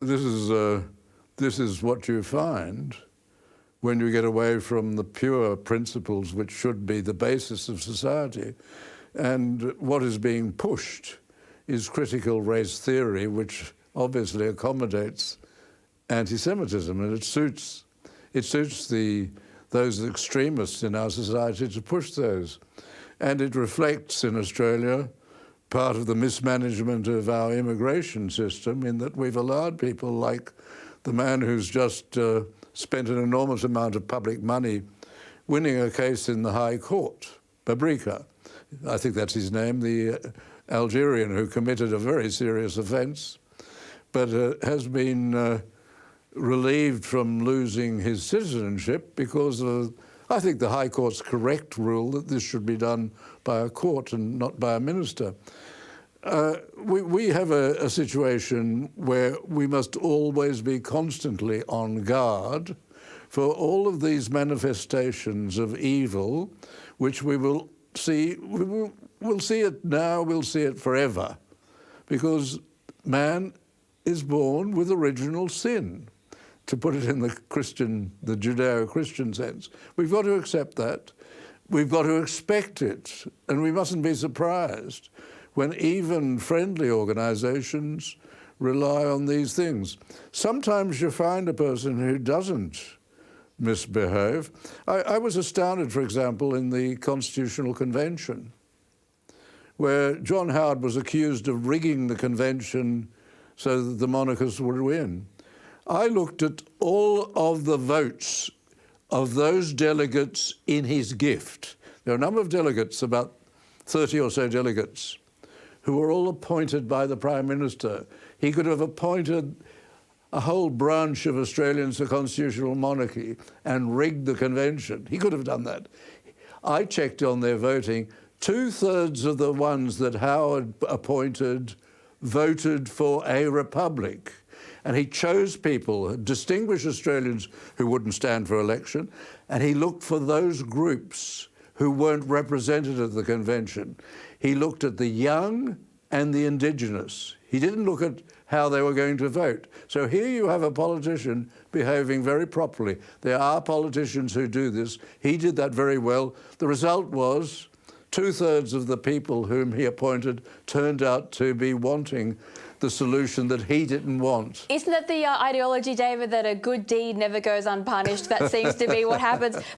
This is what you find when you get away from the pure principles which should be the basis of society. And what is being pushed is critical race theory, which obviously accommodates anti-Semitism, and it suits those extremists in our society to push those. And it reflects in Australia part of the mismanagement of our immigration system, in that we've allowed people like the man who's just spent an enormous amount of public money winning a case in the High Court, Babrika, I think that's his name, the Algerian who committed a very serious offence, but has been relieved from losing his citizenship because of, I think, the High Court's correct rule that this should be done by a court and not by a minister. We have a situation where we must always be constantly on guard for all of these manifestations of evil, which we will see. We'll see it now, we'll see it forever, because man is born with original sin, to put it in the Judeo-Christian sense. We've got to accept that. We've got to expect it, and we mustn't be surprised when even friendly organisations rely on these things. Sometimes you find a person who doesn't misbehave. I was astounded, for example, in the Constitutional Convention, where John Howard was accused of rigging the convention so that the monarchists would win. I looked at all of the votes of those delegates in his gift. There are a number of delegates, about 30 or so delegates, who were all appointed by the Prime Minister. He could have appointed a whole branch of Australians to constitutional monarchy and rigged the convention. He could have done that. I checked on their voting. 2/3 of the ones that Howard appointed voted for a republic. And he chose people, distinguished Australians who wouldn't stand for election, and he looked for those groups who weren't represented at the convention. He looked at the young and the Indigenous. He didn't look at how they were going to vote. So here you have a politician behaving very properly. There are politicians who do this. He did that very well. The result was 2/3 of the people whom he appointed turned out to be wanting the solution that he didn't want. Isn't that the ideology, David, that a good deed never goes unpunished? That seems to be what happens.